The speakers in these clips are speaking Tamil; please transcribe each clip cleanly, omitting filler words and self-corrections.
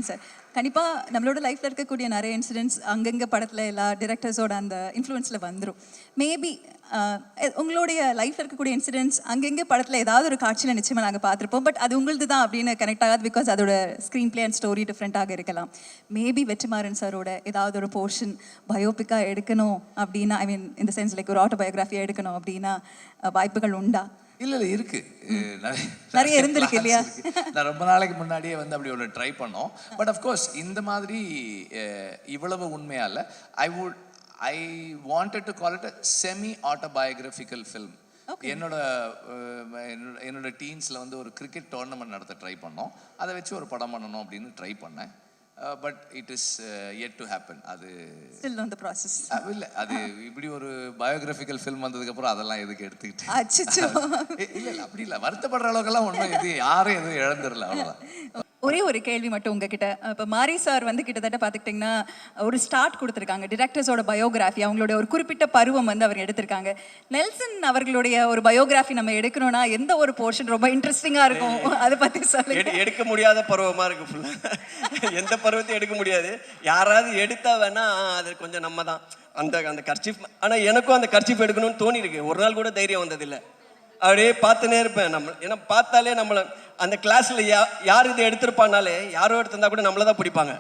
சார் கண்டிப்பாக நம்மளோட லைஃப்பில் இருக்கக்கூடிய நிறைய இன்சிடென்ட்ஸ் அங்கங்கே படத்தில் எல்லா டிரெக்டர்ஸோட அந்த இன்ஃப்ளூயன்ஸில் வந்துடும். மேபி உங்களுடைய லைஃப்பில் இருக்கக்கூடிய இன்சிடென்ட்ஸ் அங்கங்கே படத்தில் ஏதாவது ஒரு காட்சியில் நிச்சயமாக நாங்கள் பார்த்துருப்போம். பட் அது உங்களது தான் அப்படின்னு கனெக்ட் ஆகாது. பிகாஸ் அதோட ஸ்க்ரீன் பிளே அண்ட் ஸ்டோரி டிஃப்ரெண்ட்டாக இருக்கலாம். மேபி வெற்றிமாறன் சாரோட ஏதாவது ஒரு போர்ஷன் பயோபிக்காக எடுக்கணும் அப்படின்னா, ஐ மீன் இந்த சென்ஸ் லைக் ஒரு ஆட்டோபயோகிராஃபியாக எடுக்கணும் அப்படின்னா வாய்ப்புகள் உண்டா? இல்லை இருக்கு, நிறைய இருந்திருக்கு இல்லையா? நான் ரொம்ப நாளைக்கு முன்னாடியே வந்து அப்படி ஒரு ட்ரை பண்ணோம். பட் அஃப்கோர்ஸ் இந்த மாதிரி இவ்வளவு உண்மையா இல்லை. I wanted to call it a semi autobiographical film. என்னோட டீன்ஸில் வந்து ஒரு கிரிக்கெட் டோர்னமெண்ட் நடத்த ட்ரை பண்ணோம். அதை வச்சு ஒரு படம் பண்ணணும் அப்படின்னு ட்ரை பண்ணேன். But it is yet to happen. அது still on the process. இல்லை, அது இப்படி ஒரு பயோகிராஃபிக்கல் ஃபில்ம் வந்ததுக்கப்புறம் அதெல்லாம் எதுக்கு எடுத்துக்கிட்டு இல்லை அப்படி இல்லை, வருத்தப்படுற அளவுக்கெல்லாம் ஒன்றும் இது யாரும் எதுவும் இழந்துடல, அவ்வளோதான். ஒரே ஒரு கேள்வி மட்டும் உங்ககிட்ட. இப்போ மாரி சார் வந்து கிட்டத்தட்ட பார்த்துக்கிட்டிங்கன்னா ஒரு ஸ்டார்ட் கொடுத்துருக்காங்க, டிரெக்டர்ஸோட பயோகிராஃபி, அவங்களுடைய ஒரு குறிப்பிட்ட பருவம் வந்து அவர் எடுத்திருக்காங்க. நெல்சன் அவர்களுடைய ஒரு பயோகிராஃபி நம்ம எடுக்கணும்னா எந்த ஒரு போர்ஷன் ரொம்ப இன்ட்ரெஸ்டிங்காக இருக்கும்? அதை பற்றி சொல்லுங்க. எடுக்க முடியாத பருவமாக இருக்கு ஃபுல்லாக. எந்த பருவத்தையும் எடுக்க முடியாது. யாராவது எடுத்தா வேணா அது கொஞ்சம் நம்ம தான் அந்த கர்ச்சீஃப். ஆனால் எனக்கும் அந்த கர்ச்சீஃப் எடுக்கணும்னு தோணி இருக்கு. ஒரு நாள் கூட தைரியம் வந்ததில்லை. அப்படியே பார்த்துனே இருப்பேன். ஏன்னா பார்த்தாலே நம்மளை அந்த கிளாஸில் யார் இதை எடுத்திருப்பானாலே, யாரோ எடுத்திருந்தா கூட நம்மளை தான் பிடிப்பாங்க.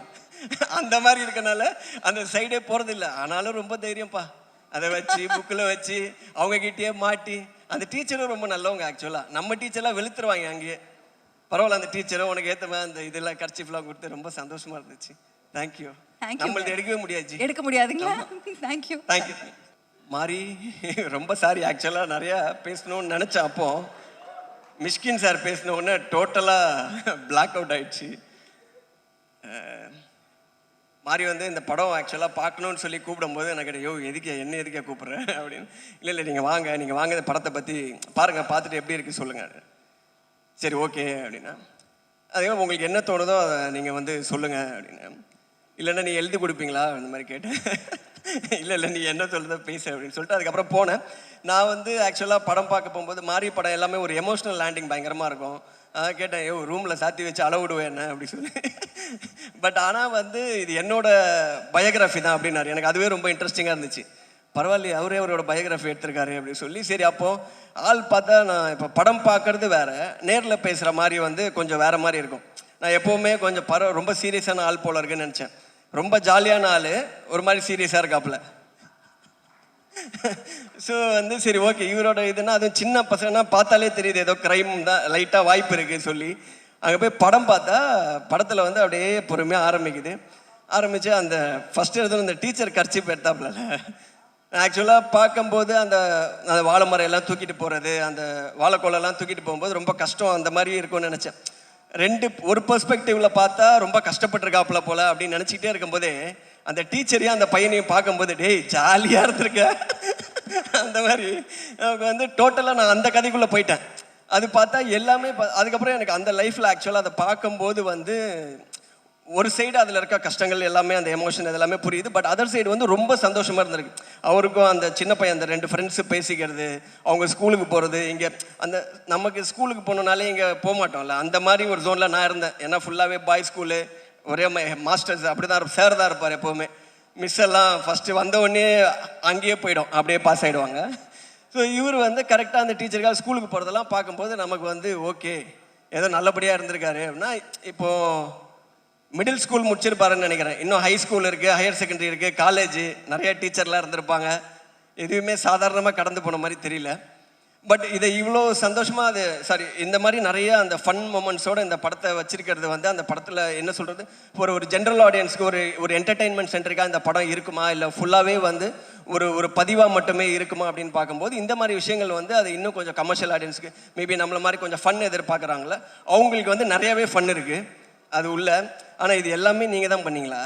அந்த மாதிரி இருக்கனால அந்த சைடே போகிறதில்ல. ஆனாலும் ரொம்ப தைரியம்ப்பா. அதை வச்சு புக்கில் வச்சு அவங்ககிட்டயே மாட்டி. அந்த டீச்சரும் ரொம்ப நல்லவங்க. ஆக்சுவலாக நம்ம டீச்சர்லாம் வெளுத்துருவாங்க அங்கேயே. பரவாயில்ல, அந்த டீச்சரும் உனக்கு ஏற்ற மாதிரி அந்த இதெல்லாம் கர்ச்சீஃப்லாம் கொடுத்து ரொம்ப சந்தோஷமாக இருந்துச்சு. தேங்க்யூ. நம்மள்ட்ட எடுக்கவே முடியாது. எடுக்க முடியாதுங்களா? தேங்க்யூ. மாறி ரொம்ப சாரி. ஆக்சுவலாக நிறையா பேசணும்னு நினச்சேன். அப்போ மிஷ்கின் சார் பேசின உடனே டோட்டலாக பிளாக் அவுட் ஆயிடுச்சு. மாறி வந்து இந்த படம் ஆக்சுவலாக பார்க்கணுன்னு சொல்லி கூப்பிடும்போது எனக்கு எதுக்கே கூப்பிட்றேன் அப்படின்னு. இல்லை நீங்கள் வாங்க இந்த படத்தை பற்றி பாருங்கள், பார்த்துட்டு எப்படி இருக்குது சொல்லுங்கள். சரி ஓகே அப்படின்னா, அதே உங்களுக்கு என்ன தோணுதோ அதை நீங்கள் வந்து சொல்லுங்கள் அப்படின்னு. இல்லைன்னா நீ எழுதி கொடுப்பீங்களா அந்த மாதிரி கேட்டேன். இல்லை நீ என்ன சொல்லுதோ பேச அப்படின்னு சொல்லிட்டு அதுக்கப்புறம் போனேன். நான் வந்து ஆக்சுவலாக படம் பார்க்க போகும்போது மாறி படம் எல்லாமே ஒரு எமோஷ்னல் லேண்டிங் பயங்கரமாக இருக்கும். கேட்டேன், ரூமில் சாத்தி வச்சு அளவிடுவேன் என்ன அப்படி சொல்லி. பட் ஆனால் வந்து இது என்னோட பயோகிராஃபி தான் அப்படின்னாரு. எனக்கு அதுவே ரொம்ப இன்ட்ரெஸ்டிங்காக இருந்துச்சு. பரவாயில்லையே, அவரோட பயோகிராஃபி எடுத்திருக்காரு அப்படின்னு சொல்லி. சரி, அப்போது ஆள் பார்த்தா நான் இப்போ படம் பார்க்கறது வேறு, நேரில் பேசுகிற மாதிரி வந்து கொஞ்சம் வேறு மாதிரி இருக்கும். நான் எப்போவுமே கொஞ்சம் ரொம்ப சீரியஸான ஆள் போல இருக்குன்னு நினச்சேன். ரொம்ப ஜாலியான ஆள் ஒரு மாதிரி சீரியஸாக இருக்காப்புல. ஸோ வந்து சரி ஓகே, இவரோட இதுனா அதுவும் சின்ன பசங்கன்னா பார்த்தாலே தெரியுது ஏதோ க்ரைம் தான் லைட்டாக வாய்ப்பு இருக்குது சொல்லி அங்கே போய் படம் பார்த்தா படத்தில் வந்து அப்படியே பொறுமையாக ஆரம்பித்து அந்த ஃபஸ்ட்டு எடுத்து அந்த டீச்சர் கர்ச்சீப் எடுத்தாப்புல. ஆக்சுவலாக பார்க்கும்போது அந்த வாழை மரம் எல்லாம் தூக்கிட்டு போகிறது, அந்த வாழைக்கோலெல்லாம் தூக்கிட்டு போகும்போது ரொம்ப கஷ்டம் அந்த மாதிரி இருக்கும்னு நினச்சேன். ஒரு பெர்ஸ்பெக்டிவ்ல பார்த்தா ரொம்ப கஷ்டப்பட்டிருக்காப்புல போல அப்படின்னு நினச்சிக்கிட்டே இருக்கும்போதே அந்த டீச்சரையும் அந்த பையனையும் பார்க்கும்போது டேய் ஜாலியாக இருந்திருக்க அந்த மாதிரி வந்து டோட்டலாக நான் அந்த கதைக்குள்ளே போயிட்டேன். அது பார்த்தா எல்லாமே அதுக்கப்புறம் எனக்கு அந்த லைஃப்பில் ஆக்சுவலாக அதை பார்க்கும்போது வந்து ஒரு சைடு அதில் இருக்க கஷ்டங்கள் எல்லாமே அந்த எமோஷன் இதெல்லாமே புரியுது. பட் அதர் சைடு வந்து ரொம்ப சந்தோஷமாக இருந்திருக்கு. அவருக்கும் அந்த சின்ன பையன் அந்த 2 ஃப்ரெண்ட்ஸு பேசிக்கிறது, அவங்க ஸ்கூலுக்கு போகிறது. இங்கே அந்த நமக்கு ஸ்கூலுக்கு போகணுன்னாலே இங்கே போக மாட்டோம்ல, அந்த மாதிரி ஒரு ஜோனில் நான் இருந்தேன். ஏன்னா ஃபுல்லாகவே பாய் ஸ்கூலு, ஒரே மாஸ்டர்ஸ் அப்படி தான் சார் தான் இருப்பார் எப்போவுமே. மிஸ் எல்லாம் ஃபஸ்ட்டு வந்த உடனே அங்கேயே போயிடும், அப்படியே பாஸ் ஆகிடுவாங்க. ஸோ இவர் வந்து கரெக்டாக அந்த டீச்சருக்காக ஸ்கூலுக்கு போகிறதெல்லாம் பார்க்கும்போது நமக்கு வந்து ஓகே ஏதோ நல்லபடியாக இருந்திருக்காரு அப்படின்னா. இப்போது மிடில் ஸ்கூல் முடிச்சிருப்பாருன்னு நினைக்கிறேன். இன்னும் ஹை ஸ்கூல் இருக்குது, ஹையர் செகண்டரி இருக்குது, காலேஜ், நிறைய டீச்சர்லாம் இருந்திருப்பாங்க. எதுவுமே சாதாரணமாக கடந்து போன மாதிரி தெரியல. பட் இதை இவ்வளோ சந்தோஷமாக இந்த மாதிரி நிறைய அந்த ஃபன் மொமெண்ட்ஸோடு இந்த படத்தை வச்சிருக்கிறது வந்து அந்த படத்தில் என்ன சொல்கிறது, ஒரு ஜென்ரல் ஆடியன்ஸ்க்கு ஒரு என்டர்டெயின்மெண்ட் சென்டருக்காக இந்த படம் இருக்குமா, இல்லை ஃபுல்லாகவே வந்து ஒரு பதிவாக மட்டுமே இருக்குமா அப்படின்னு பார்க்கும்போது இந்த மாதிரி விஷயங்கள் வந்து அது இன்னும் கொஞ்சம் கமர்ஷியல் ஆடியன்ஸுக்கு மேபி நம்மள மாதிரி கொஞ்சம் ஃபன் எதிர்பார்க்குறாங்களே, அவங்களுக்கு வந்து நிறையாவே ஃபன் இருக்குது அது உள்ள. ஆனால் இது எல்லாமே நீங்கள் தான் பண்ணீங்களா?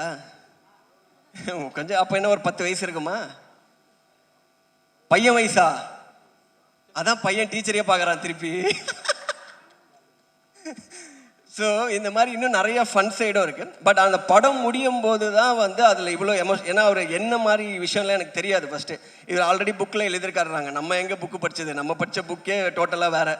கொஞ்சம் அப்போ என்ன ஒரு 10 வயசு இருக்குமா? பையன் வயசா? அதான் பையன் டீச்சரையே பார்க்குறான் திருப்பி. ஸோ இந்த மாதிரி இன்னும் நிறைய ஃபன் சைடும் இருக்குது. பட் அந்த படம் முடியும் போது தான் வந்து அதில் இவ்வளோ ஏன்னா அவர் என்ன மாதிரி விஷயம்லாம் எனக்கு தெரியாது. ஃபஸ்ட்டு இவர் ஆல்ரெடி புக்கில் எழுதியிருக்காருறாங்க. நம்ம எங்கே புக்கு படித்தது, நம்ம படித்த புக்கே டோட்டலாக வேறு.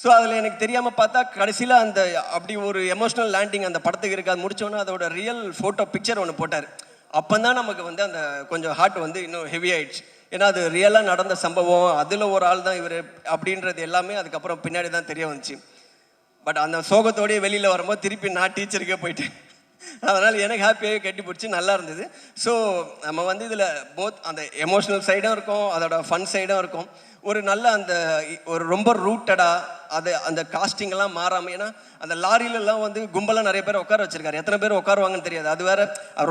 ஸோ அதில் எனக்கு தெரியாமல் பார்த்தா கடைசியில் அந்த அப்படி ஒரு எமோஷ்னல் லேண்டிங் அந்த படத்துக்கு இருக்காது. முடிச்சோன்னே அதோட ரியல் ஃபோட்டோ பிக்சர் ஒன்று போட்டார். அப்போ தான் நமக்கு வந்து அந்த கொஞ்சம் ஹார்ட் வந்து இன்னும் ஹெவி ஆயிடுச்சு. ஏன்னா அது ரியலாக நடந்த சம்பவம், அதில் ஒரு ஆள் தான் இவர் அப்படின்றது எல்லாமே அதுக்கப்புறம் பின்னாடி தான் தெரிய வந்துச்சு. பட் அந்த சோகத்தோடய வெளியில் வரும்போது திருப்பி நான் டீச்சருக்கே போயிட்டேன். அதனால் எனக்கு ஹாப்பியாகவே கட்டி பிடிச்சி நல்லா இருந்தது. ஸோ நம்ம வந்து இதில் போத் அந்த எமோஷ்னல் சைடும் இருக்கும், அதோட ஃபன் சைடும் இருக்கும். ஒரு நல்ல அந்த ஒரு ரொம்ப ரூட்டடாக அது அந்த காஸ்டிங்கெல்லாம் மாறாமல், ஏன்னா அந்த லாரியிலலாம் வந்து கும்பலாக நிறைய பேர் உட்கார வச்சிருக்காரு. எத்தனை பேர் உட்காருவாங்கன்னு தெரியாது. அது வேற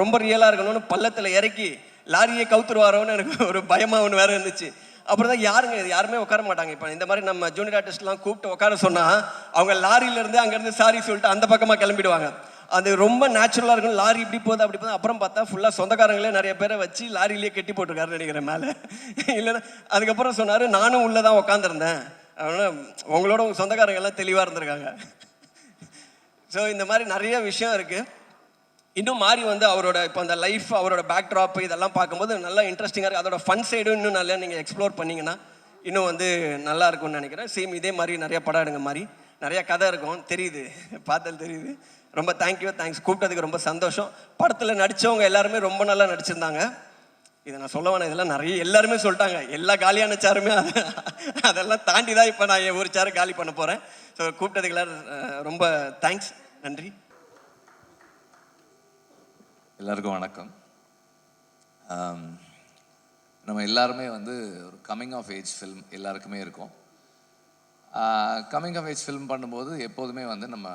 ரொம்ப ரியலாக இருக்கணும்னு பள்ளத்தில் இறக்கி லாரியே கவுத்துருவாரோன்னு எனக்கு ஒரு பயமாக ஒன்று வேறு இருந்துச்சு. அப்புறம் தான் யாருமே உட்கார மாட்டாங்க. இப்போ இந்த மாதிரி நம்ம ஜூனியர் ஆர்டிஸ்ட்லாம் கூப்பிட்டு உட்கார சொன்னால் அவங்க லாரியிலேருந்து அங்கேருந்து சாரி சொல்லிட்டு அந்த பக்கமாக கிளம்பிடுவாங்க. அது ரொம்ப நேச்சுரலாக இருக்கும். லாரி இப்படி போகுது அப்படி போகுது. அப்புறம் பார்த்தா ஃபுல்லாக சொந்தக்காரங்களே நிறைய பேரை வச்சு லாரியிலேயே கட்டி போட்டிருக்காருன்னு நினைக்கிறேன் மேலே. இல்லைன்னா அதுக்கப்புறம் சொன்னார், நானும் உள்ளே தான் உட்காந்துருந்தேன், அதனால் உங்களோட உங்கள் சொந்தக்காரங்கெல்லாம் தெளிவாக இருந்திருக்காங்க. ஸோ இந்த மாதிரி நிறைய விஷயம் இருக்குது. இன்னும் மாறி வந்து அவரோட இப்போ அந்த லைஃப், அவரோட பேக்ட்ராப் இதெல்லாம் பார்க்கும்போது நல்லா இன்ட்ரெஸ்டிங்காக இருக்குது. அதோட ஃபன் சைடும் இன்னும் நல்லா நீங்கள் எக்ஸ்ப்ளோர் பண்ணிங்கன்னா இன்னும் வந்து நல்லா இருக்கும்னு நினைக்கிறேன். சேம் இதே மாதிரி நிறைய படம் எடுங்க மாதிரி நிறையா கதை இருக்கும், தெரியுது, பார்த்தால் தெரியுது. ரொம்ப தேங்க்ஸ், கூப்பிட்டதுக்கு ரொம்ப சந்தோஷம். படத்தில் நடித்தவங்க எல்லாருமே ரொம்ப நல்லா நடிச்சிருந்தாங்க. இதை நான் சொல்ல வேணாம், இதெல்லாம் நிறைய எல்லாருமே சொல்லிட்டாங்க. எல்லா காலியான சேருமே அதெல்லாம் தாண்டி தான் இப்போ நான் ஒரு சேரை காலி பண்ண போகிறேன். ஸோ கூப்பிட்டதுக்கு எல்லாரும் ரொம்ப தேங்க்ஸ், நன்றி. எல்லாருக்கும் வணக்கம். நம்ம எல்லாருமே வந்து ஒரு கம்மிங் ஆஃப் ஏஜ் ஃபில்ம் எல்லாருக்குமே இருக்கும். கம்மிங் ஆஃப் ஏஜ் ஃபில்ம் பண்ணும்போது எப்போதுமே வந்து நம்ம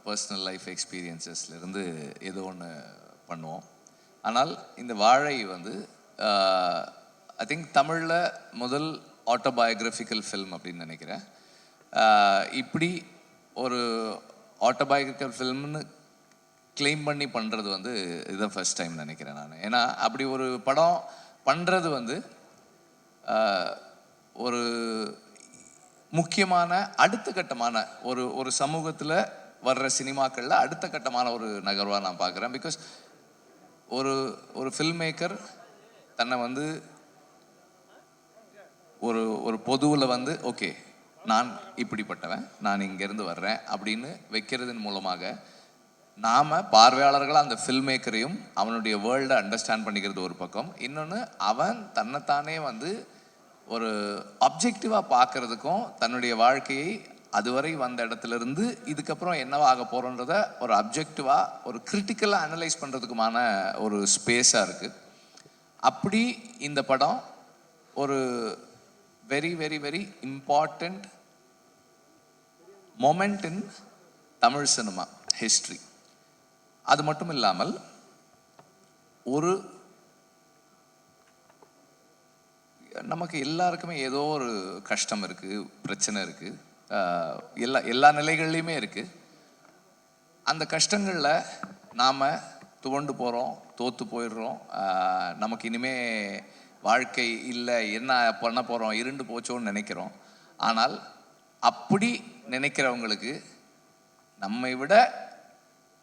பர்சனல் லைஃப் எக்ஸ்பீரியன்சஸ்லேருந்து ஏதோ ஒன்று பண்ணுவோம். ஆனால் இந்த வாழை வந்து ஐ திங்க் தமிழில் முதல் ஆட்டோபயோகிராஃபிக்கல் ஃபில்ம் அப்படின்னு நினைக்கிறேன். இப்படி ஒரு ஆட்டோபயோகிராஃபிக்கல் ஃபில்ம்னு கிளைம் பண்ணி பண்ணுறது வந்து இதுதான் ஃபர்ஸ்ட் டைம் நினைக்கிறேன் நான். ஏன்னா அப்படி ஒரு படம் பண்ணுறது வந்து ஒரு முக்கியமான அடுத்த கட்டமான ஒரு சமூகத்தில் வர்ற சினிமாக்களில் அடுத்த கட்டமான ஒரு நகர்வாக நான் பார்க்குறேன். பிகாஸ் ஒரு ஃபில்ம் மேக்கர் தன்னை வந்து ஒரு பொதுவில் வந்து ஓகே நான் இப்படிப்பட்டவன், நான் இங்கேருந்து வர்றேன் அப்படின்னு வைக்கிறதன் மூலமாக நாம் பார்வையாளர்களாக அந்த ஃபில்ம் மேக்கரையும் அவனுடைய வேர்ல்டை அண்டர்ஸ்டாண்ட் பண்ணிக்கிறது ஒரு பக்கம். இன்னொன்று அவன் தன்னைத்தானே வந்து ஒரு அப்ஜெக்டிவாக பார்க்குறதுக்கும் தன்னுடைய வாழ்க்கையை அதுவரை வந்த இடத்துலேருந்து இதுக்கப்புறம் என்னவா ஆக போகிறோன்றத ஒரு அப்ஜெக்டிவாக ஒரு கிரிட்டிக்கலாக அனலைஸ் பண்ணுறதுக்குமான ஒரு ஸ்பேஸாக இருக்குது. அப்படி இந்த படம் ஒரு very very very important moment இன் தமிழ் சினிமா ஹிஸ்ட்ரி. அது மட்டும் இல்லாமல் நமக்கு எல்லாருக்குமே ஏதோ ஒரு கஷ்டம் இருக்குது, பிரச்சனை இருக்குது, எல்லா நிலைகள்லையுமே இருக்குது. அந்த கஷ்டங்களில் நாம் துவண்டு போகிறோம், தோற்று போயிடுறோம், நமக்கு இனிமே வாழ்க்கை இல்லை, என்ன பண்ண போகிறோம், இருண்டு போச்சோன்னு நினைக்கிறோம். ஆனால் அப்படி நினைக்கிறவங்களுக்கு நம்மை விட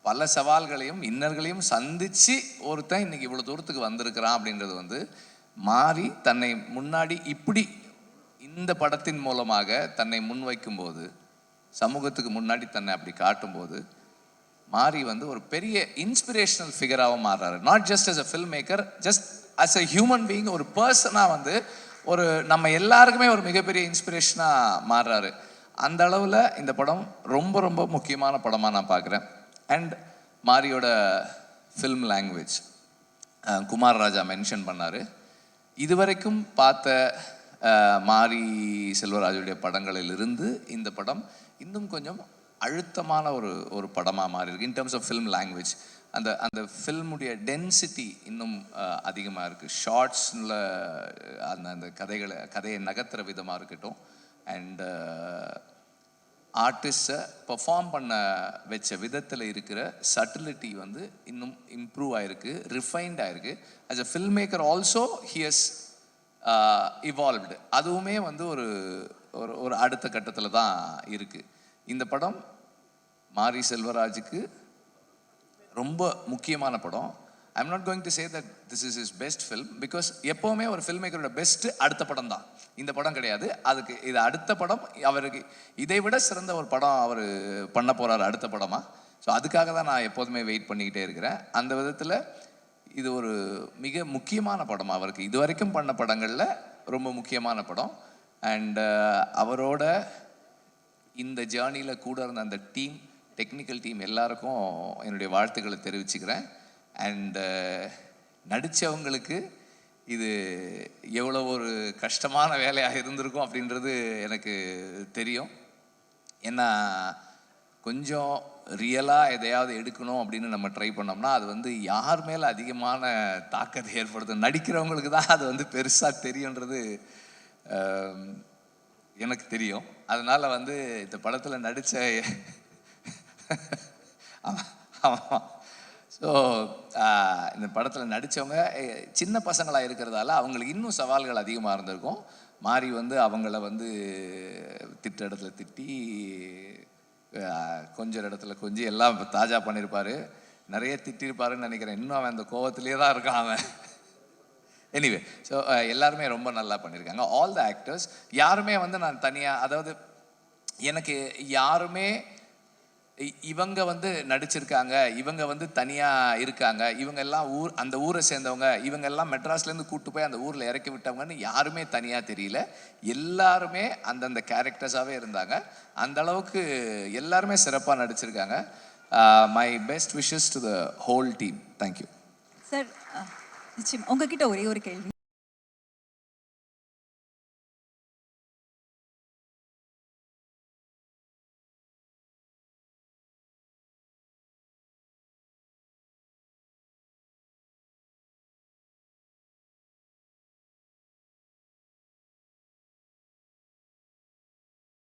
பல சவால்களையும் இன்னர்களையும் சந்தித்து ஒருத்தன் இன்னைக்கு இவ்வளோ தூரத்துக்கு வந்திருக்கிறான் அப்படின்றது வந்து மாறி தன்னை முன்னாடி இப்படி இந்த படத்தின் மூலமாக தன்னை முன்வைக்கும்போது, சமூகத்துக்கு முன்னாடி தன்னை அப்படி காட்டும்போது மாறி வந்து ஒரு பெரிய இன்ஸ்பிரேஷனல் ஃபிகராகவும் மாறுறாரு. Not just as a film maker, just as a human being, ஒரு பர்சனாக வந்து ஒரு நம்ம எல்லாருக்குமே ஒரு மிகப்பெரிய இன்ஸ்பிரேஷனாக மாறுறாரு. அந்த அளவில் இந்த படம் ரொம்ப ரொம்ப முக்கியமான படமாக நான் பார்க்குறேன். அண்ட் மாரியோட film language Kumar Raja mention பண்ணார். இதுவரைக்கும் பார்த்த மாரி செல்வராஜுடைய படங்களிலிருந்து இந்த படம் இன்னும் கொஞ்சம் அழுத்தமான ஒரு படமாக மாறி இருக்கு. In terms of film language அந்த ஃபில்முடைய டென்சிட்டி இன்னும் அதிகமாக இருக்குது. ஷார்ட்ஸில் அந்த கதையை நகர்த்துற விதமாக இருக்கட்டும், அண்ட் ஆர்டிஸ்ட்டை பெர்ஃபார்ம் பண்ண வச்ச விதத்தில் இருக்கிற சட்டிலிட்டி வந்து இன்னும் இம்ப்ரூவ் ஆகிருக்கு, ரிஃபைன்ட் ஆகிருக்கு. As a film maker also he has evolved. அதுவுமே வந்து ஒரு அடுத்த கட்டத்தில் தான் இருக்குது. இந்த படம் மாரி செல்வராஜுக்கு ரொம்ப முக்கியமான படம். I'm not going to say that this is is best film, because எப்போவுமே ஒரு ஃபில்ம் மேக்கரோட பெஸ்ட்டு அடுத்த படம் தான். இந்த படம் கிடையாது, அதுக்கு இது அடுத்த படம். அவருக்கு இதை விட சிறந்த ஒரு படம் அவர் பண்ண போகிறார் அடுத்த படமாக. ஸோ அதுக்காக தான் நான் எப்போதுமே வெயிட் பண்ணிக்கிட்டே இருக்கிறேன். அந்த விதத்தில் இது ஒரு மிக முக்கியமான படம் அவருக்கு. இது வரைக்கும் பண்ண படங்களில் ரொம்ப முக்கியமான படம். அண்ட் அவரோட இந்த ஜேர்னியில் கூட இருந்த அந்த டீம், டெக்னிக்கல் டீம் எல்லாருக்கும் என்னுடைய வாழ்த்துக்களை தெரிவிச்சுக்கிறேன். அண்டு நடித்தவங்களுக்கு இது எவ்வளோ ஒரு கஷ்டமான வேலையாக இருந்திருக்கும் அப்படின்றது எனக்கு தெரியும். ஏன்னா கொஞ்சம் ரியலாக எதையாவது எடுக்கணும் அப்படின்னு நம்ம ட்ரை பண்ணோம்னா அது வந்து யார் மேலே அதிகமான தாக்கத்தை ஏற்படுத்தும், நடிக்கிறவங்களுக்கு தான் அது வந்து பெருசாக தெரியுன்றது எனக்கு தெரியும். அதனால் வந்து இந்த படத்தில் நடித்த ஆமாம், ஸோ இந்த படத்தில் நடித்தவங்க சின்ன பசங்களாக இருக்கிறதால அவங்களுக்கு இன்னும் சவால்கள் அதிகமாக இருந்திருக்கும். மாறி வந்து அவங்கள வந்து திட்ட இடத்துல திட்டி, கொஞ்சம் இடத்துல கொஞ்சம் எல்லாம் தாஜா பண்ணியிருப்பார். நிறைய திட்டிருப்பாருன்னு நினைக்கிறேன். இன்னும் அவன் அந்த கோவத்திலே தான் இருக்கான் அவன். எனிவே, ஸோ எல்லாருமே ரொம்ப நல்லா பண்ணியிருக்காங்க. ஆல் த ஆக்டர்ஸ் யாருமே வந்து நான் தனியாக, அதாவது எனக்கு யாருமே இவங்க வந்து நடிச்சிருக்காங்க, இவங்க வந்து தனியாக இருக்காங்க, இவங்க எல்லாம் அந்த ஊரை சேர்ந்தவங்க, இவங்க எல்லாம் மெட்ராஸ்லேருந்து கூப்பிட்டு போய் அந்த ஊரில் இறக்கி விட்டவங்கன்னு யாருமே தனியாக தெரியல. எல்லாருமே அந்தந்த கேரக்டர்ஸாகவே இருந்தாங்க. அந்த அளவுக்கு எல்லாருமே சிறப்பாக நடிச்சிருக்காங்க. My best wishes to the whole team. Thank you sir. நிச்சயம் உங்ககிட்ட ஒரே ஒரு கேள்வி.